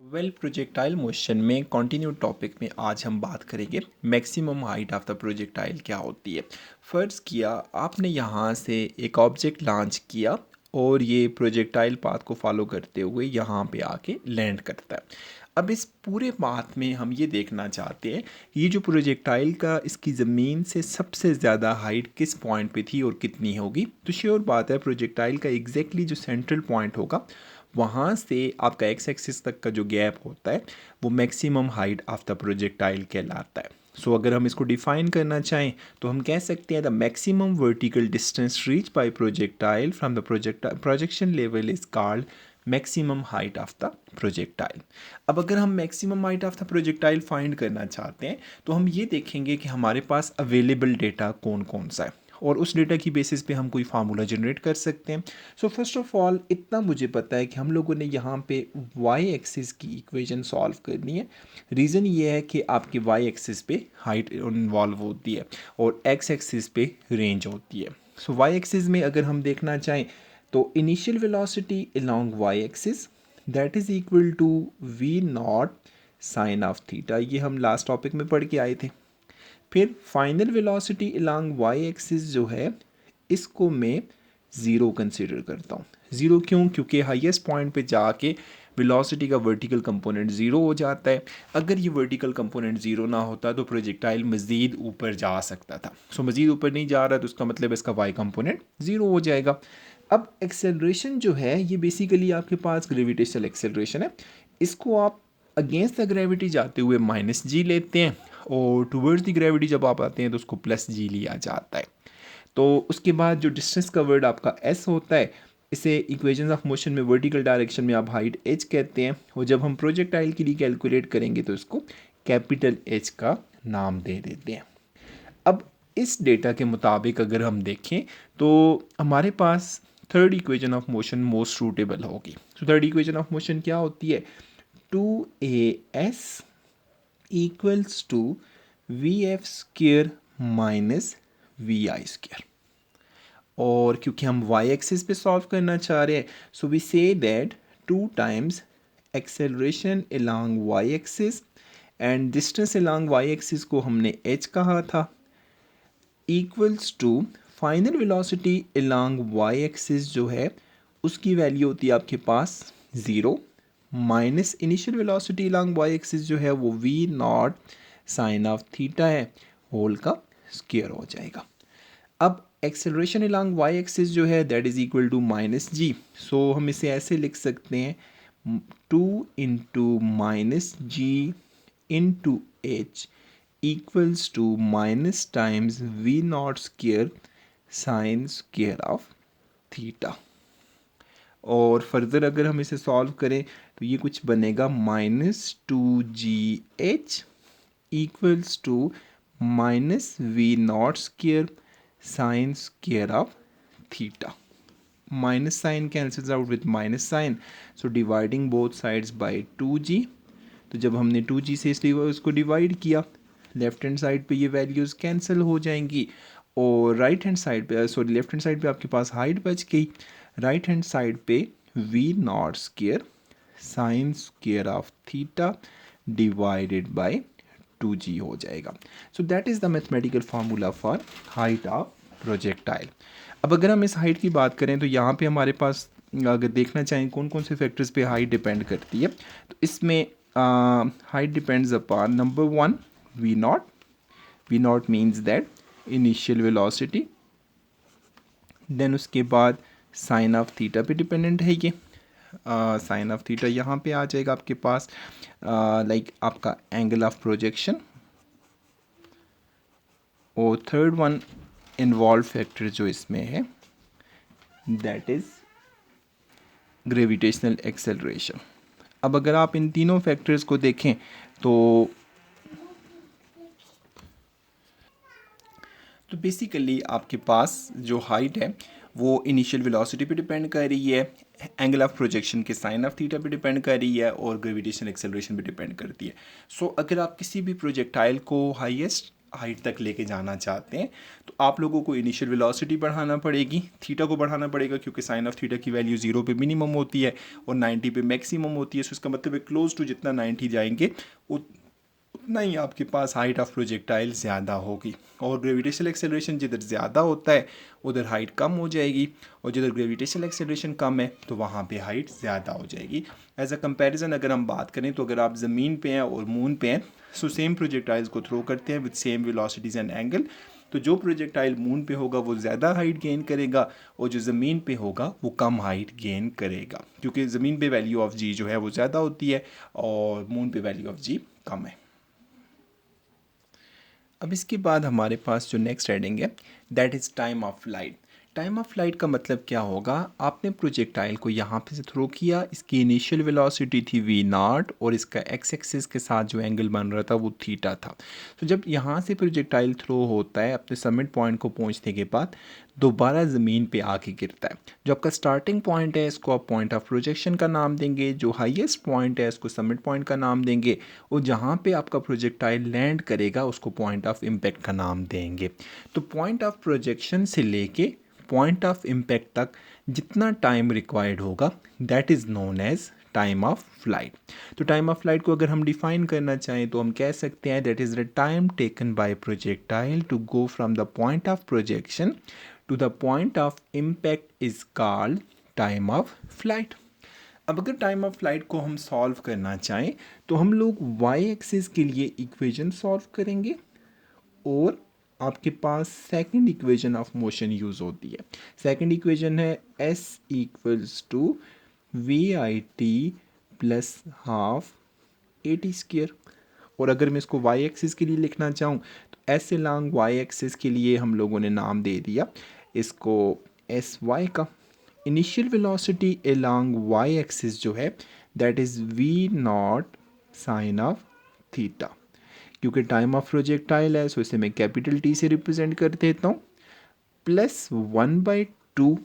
Projectile motion में continue topic में आज हम बात करेंगे maximum height of the projectile क्या होती है। फ़र्ज़ किया आपने यहाँ से एक ऑब्जेक्ट लॉन्च किया और ये प्रोजेक्टाइल पाथ को फॉलो करते हुए यहाँ पे आके लैंड करता है। अब इस पूरे पाथ में हम ये देखना चाहते हैं ये जो प्रोजेक्टाइल का इसकी ज़मीन से सबसे ज़्यादा हाइट किस पॉइंट पे थी और कितनी होगी। तो श्योर बात है प्रोजेक्टाइल का एग्जैक्टली जो सेंट्रल पॉइंट होगा वहाँ से आपका एक्स एक्सिस तक का जो गैप होता है वो maximum height of the projectile कहलाता है। सो अगर हम इसको डिफाइन करना चाहें तो हम कह सकते हैं the maximum vertical distance reach by projectile from the projection level is called maximum height of the projectile. अब अगर हम maximum height of the projectile find करना चाहते हैं तो हम ये देखेंगे कि हमारे पास अवेलेबल डेटा कौन कौन सा है और उस डेटा की बेसिस पे हम कोई फार्मूला जनरेट कर सकते हैं। सो फर्स्ट ऑफ ऑल इतना मुझे पता है कि हम लोगों ने यहाँ पे वाई एक्सिस की इक्वेशन सॉल्व करनी है। रीज़न ये है कि आपके वाई एक्सिस पे हाइट इन्वॉल्व होती है और एक्स एक्सिस पे रेंज होती है। सो वाई एक्सिस में अगर हम देखना चाहें तो initial velocity along Y axis that is equal to we naught sine of theta, ये हम लास्ट टॉपिक में पढ़ के आए थे। फिर final velocity along Y axis जो है इसको मैं ज़ीरो कंसिडर करता हूँ। ज़ीरो क्यों? क्योंकि हाईएस्ट पॉइंट पे जाके वेलोसिटी का वर्टिकल कंपोनेंट ज़ीरो हो जाता है। अगर ये वर्टिकल कंपोनेंट ज़ीरो ना होता तो प्रोजेक्टाइल मज़ीद ऊपर जा सकता था। सो मज़ीद ऊपर नहीं जा रहा तो उसका मतलब इसका वाई कंपोनेंट ज़ीरो हो जाएगा। अब एक्सेलरेशन जो है ये बेसिकली आपके पास ग्रेविटेशनल एक्सेलरेशन है। इसको आप अगेंस्ट द ग्रेविटी जाते हुए माइनस जी लेते हैं और टूवर्ड्स द ग्रेविटी जब आप आते हैं तो उसको प्लस जी लिया जाता है। तो उसके बाद जो डिस्टेंस कवर्ड आपका एस होता है इसे इक्वेशंस ऑफ मोशन में वर्टिकल डायरेक्शन में आप हाइट एच कहते हैं और जब हम प्रोजेक्टाइल के लिए कैलकुलेट करेंगे तो इसको कैपिटल एच का नाम दे देते हैं। अब इस डेटा के मुताबिक अगर हम देखें तो हमारे पास third equation of motion most suitable होगी। तो थर्ड इक्वेशन ऑफ मोशन क्या होती है? 2as equals to v f square minus v i square. और क्योंकि हम वाई एक्सिस पे सॉल्व करना चाह रहे हैं so we say that 2 times acceleration along Y axis and distance along Y axis को हमने h कहा था equals to final velocity along Y axis जो है उसकी वैल्यू होती है आपके पास zero minus initial velocity along Y axis जो है वो V naught sine of theta है होल का स्क्वायर हो जाएगा। अब एक्सेलरेशन अलोंग वाई एक्सिस जो है that is equal to minus g. So हम इसे ऐसे लिख सकते हैं 2 into minus g into h equals to minus times v naught square sine square of theta. और फर्दर अगर हम इसे सॉल्व करें तो ये कुछ बनेगा -2gh equals to minus v naught square sine square of theta. Minus sine cancels out with minus sine so dividing both sides by 2g। तो जब हमने 2g से इसलिए उसको डिवाइड किया लेफ्ट हैंड साइड पे ये वैल्यूज़ कैंसिल हो जाएंगी और राइट हैंड साइड पे सॉरी लेफ्ट हैंड साइड पे आपके पास हाइट बच गई। राइट हैंड साइड पे v naught square sine square of theta divided by 2g हो जाएगा। So that is the mathematical formula for height of projectile. अब अगर हम इस हाइट की बात करें तो यहाँ पे हमारे पास अगर देखना चाहें कौन कौन से फैक्टर्स पे हाइट डिपेंड करती है तो इसमें height depends upon number 1 v naught means that initial velocity, then उसके बाद साइन ऑफ थीटा पे डिपेंडेंट है ये साइन ऑफ थीटा यहाँ पे आ जाएगा आपके पास लाइक आपका एंगल ऑफ प्रोजेक्शन। और थर्ड वन इन्वॉल्व फैक्टर जो इसमें है दैट इज़ ग्रेविटेशनल एक्सेलरेशन। अब अगर आप इन तीनों फैक्टर्स को देखें तो बेसिकली आपके पास जो हाइट है वो इनिशियल वेलोसिटी पे डिपेंड कर रही है, एंगल ऑफ प्रोजेक्शन के साइन ऑफ थीटा पे डिपेंड कर रही है और ग्रेविटेशनल एक्सेलरेशन पे डिपेंड करती है। सो अगर आप किसी भी प्रोजेक्टाइल को हाईएस्ट हाइट तक लेके जाना चाहते हैं तो आप लोगों को इनिशियल वेलोसिटी बढ़ाना पड़ेगी, थीटा को बढ़ाना पड़ेगा क्योंकि साइन ऑफ थीटा की वैल्यू 0 पे मिनिमम होती है और 90 पे मैक्सिमम होती है। सो इसका मतलब है क्लोज टू जितना 90 जाएंगे उतना ही आपके पास हाइट ऑफ प्रोजेक्टाइल ज़्यादा होगी। और ग्रेविटेशनल एक्सेलरेशन जिधर ज़्यादा होता है उधर हाइट कम हो जाएगी और जिधर ग्रेविटेशनल एक्सेलरेशन कम है तो वहाँ पे हाइट ज़्यादा हो जाएगी। एज अ कंपैरिजन अगर हम बात करें तो अगर आप ज़मीन पे हैं और मून पे हैं सो सेम प्रोजेक्टाइल्स को थ्रो करते हैं with same velocities and angle, तो जो प्रोजेक्टाइल मून पे होगा वो ज़्यादा हाइट गेन करेगा और जो ज़मीन पे होगा वो कम हाइट गेन करेगा क्योंकि ज़मीन पे वैल्यू ऑफ जी जो है वो ज़्यादा होती है और मून पे वैल्यू ऑफ जी कम है। अब इसके बाद हमारे पास जो नेक्स्ट हेडिंग है that is time of flight. Time of flight का मतलब क्या होगा, आपने प्रोजेक्टाइल को यहाँ पे से थ्रो किया, इसकी इनिशियल वेलोसिटी थी वी नॉट और इसका एक्स एक्सिस के साथ जो एंगल बन रहा था वो थीटा था। तो जब यहाँ से प्रोजेक्टाइल थ्रो होता है अपने सबमिट पॉइंट को पहुँचने के बाद दोबारा ज़मीन पे आके गिरता है, जो आपका स्टार्टिंग पॉइंट है इसको आप पॉइंट ऑफ प्रोजेक्शन का नाम देंगे, जो हाईएस्ट पॉइंट है इसको सबमिट पॉइंट का नाम देंगे और जहाँ पे आपका प्रोजेक्टाइल लैंड करेगा उसको पॉइंट ऑफ इम्पैक्ट का नाम देंगे। तो पॉइंट ऑफ प्रोजेक्शन से लेके पॉइंट ऑफ इम्पैक्ट तक जितना टाइम रिक्वायर्ड होगा that is known as time of flight. तो टाइम ऑफ फ्लाइट को अगर हम डिफाइन करना चाहें तो हम कह सकते हैं that is the time taken by projectile to go from the point of projection to the point of impact is called time of flight. अब अगर टाइम ऑफ फ्लाइट को हम सॉल्व करना चाहें तो हम लोग वाई एक्सिस के लिए इक्वेशन सॉल्व करेंगे और आपके पास second equation of motion use होती है। सेकंड इक्वेशन है s equals to V I T plus half A T square. और अगर मैं इसको y एक्सिस के लिए लिखना चाहूँ तो s अलॉन्ग y एक्सिस के लिए हम लोगों ने नाम दे दिया इसको एस वाई का। Initial velocity along y axis जो है that is v naught sine of theta, क्योंकि टाइम ऑफ प्रोजेक्टाइल है सो इसे मैं कैपिटल टी से रिप्रेजेंट कर देता हूँ, प्लस 1/2।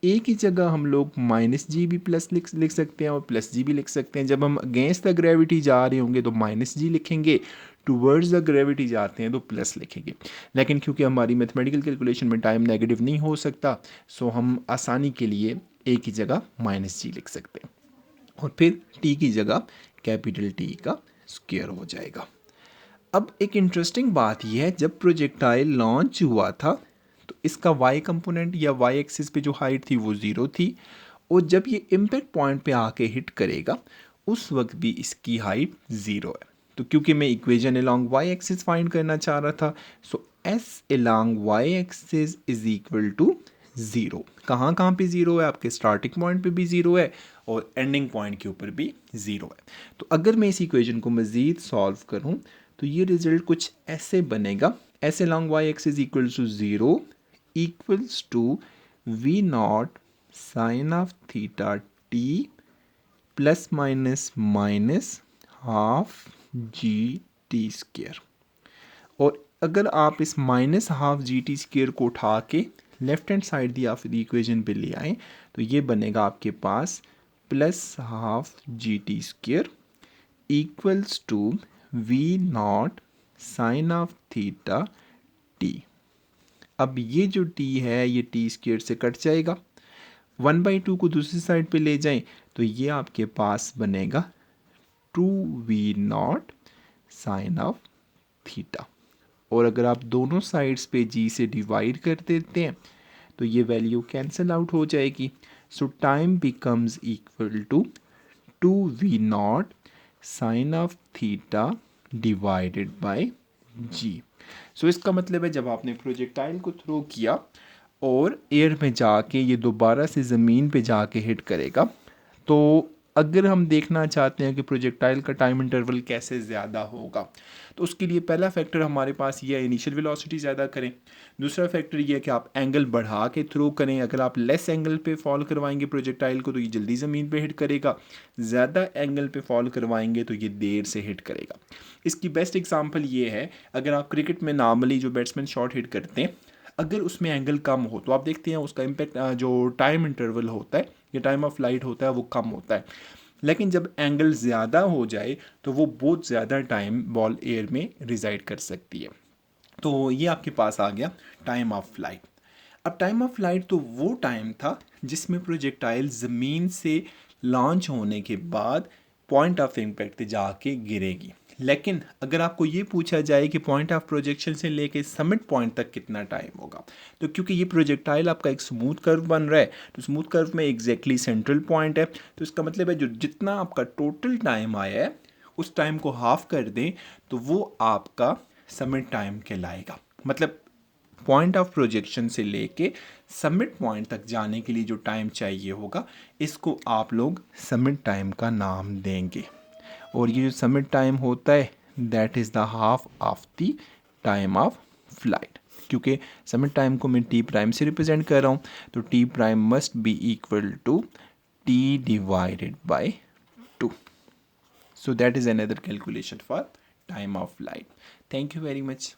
ए की जगह हम लोग माइनस जी भी प्लस लिख सकते हैं और प्लस जी भी लिख सकते हैं। जब हम अगेंस्ट द ग्रेविटी जा रहे होंगे तो माइनस जी लिखेंगे, टूवर्ड्स द ग्रेविटी जाते हैं तो प्लस लिखेंगे। लेकिन क्योंकि हमारी मैथमेटिकल कैलकुलेशन में टाइम नेगेटिव नहीं हो सकता सो हम आसानी के लिए ए की जगह माइनस जी लिख सकते हैं और फिर टी की जगह कैपिटल टी का स्क्वायर हो जाएगा। अब एक इंटरेस्टिंग बात यह है जब प्रोजेक्टाइल लॉन्च हुआ था तो इसका y कंपोनेंट या y एक्सिस पे जो हाइट थी वो 0 थी और जब ये इम्पैक्ट पॉइंट पे आके हिट करेगा उस वक्त भी इसकी हाइट 0 है। तो क्योंकि मैं equation along y axis find करना चाह रहा था so s along y axis is equal to 0। कहाँ कहाँ पे 0 है, आपके स्टार्टिंग पॉइंट पे भी 0 है और एंडिंग पॉइंट के ऊपर भी 0 है। तो अगर मैं इस इक्वेशन को मज़ीद सॉल्व करूँ तो ये रिजल्ट कुछ ऐसे बनेगा, s along y axis equals to 0 equals to v naught sin of theta t plus minus minus half G T square. और अगर आप इस minus half G T square को उठा के लेफ्ट हैंड साइड दी आप इक्वेशन पे ले आए तो ये बनेगा आपके पास plus half G T square equals to we naught sine of theta T. अब ये जो टी है ये टी स्क्वायर से कट जाएगा, 1/2 को दूसरी साइड पे ले जाएं तो ये आपके पास बनेगा 2v0 साइन ऑफ थीटा। और अगर आप दोनों साइड्स पे जी से डिवाइड कर देते हैं तो ये वैल्यू कैंसिल आउट हो जाएगी। So time becomes equal to 2v0 sine of theta divided by G. So इसका मतलब है जब आपने प्रोजेक्टाइल को थ्रो किया और एयर में जाके ये दोबारा से ज़मीन पे जाके हिट करेगा तो अगर हम देखना चाहते हैं कि प्रोजेक्टाइल का टाइम इंटरवल कैसे ज़्यादा होगा तो उसके लिए पहला फैक्टर हमारे पास ये है इनिशियल वेलोसिटी ज़्यादा करें। दूसरा फैक्टर ये है कि आप एंगल बढ़ा के थ्रो करें। अगर आप लेस एंगल पे फॉल करवाएंगे प्रोजेक्टाइल को तो ये जल्दी ज़मीन पे हिट करेगा, ज़्यादा एंगल पे फॉल करवाएंगे तो ये देर से हिट करेगा। इसकी बेस्ट एग्जांपल ये है अगर आप क्रिकेट में नॉर्मली जो बैट्समैन शॉट हिट करते हैं अगर उसमें एंगल कम हो तो आप देखते हैं उसका इम्पैक्ट जो टाइम इंटरवल होता है या टाइम ऑफ फ्लाइट होता है वो कम होता है। लेकिन जब एंगल ज़्यादा हो जाए तो वो बहुत ज़्यादा टाइम बॉल एयर में रिजाइड कर सकती है। तो ये आपके पास आ गया टाइम ऑफ फ्लाइट। अब टाइम ऑफ फ्लाइट तो वो टाइम था जिसमें प्रोजेक्टाइल ज़मीन से लॉन्च होने के बाद पॉइंट ऑफ इम्पैक्ट पे जाके गिरेगी। लेकिन अगर आपको ये पूछा जाए कि पॉइंट ऑफ प्रोजेक्शन से लेके समिट पॉइंट तक कितना टाइम होगा, तो क्योंकि ये प्रोजेक्टाइल आपका एक स्मूथ कर्व बन रहा है, तो स्मूथ कर्व में एग्जैक्टली सेंट्रल पॉइंट है, तो इसका मतलब है जो जितना आपका टोटल टाइम आया है उस टाइम को हाफ कर दें तो वो आपका समिट टाइम कहलाएगा। मतलब पॉइंट ऑफ प्रोजेक्शन से लेके समिट पॉइंट तक जाने के लिए जो टाइम चाहिए होगा, इसको आप लोग समिट टाइम का नाम देंगे। और ये जो समिट टाइम होता है that is the half of the time of flight. क्योंकि समिट टाइम को मैं टी प्राइम से रिप्रेजेंट कर रहा हूँ, तो t prime must be equal to t divided by 2। So that is another calculation for time of flight. Thank you very much.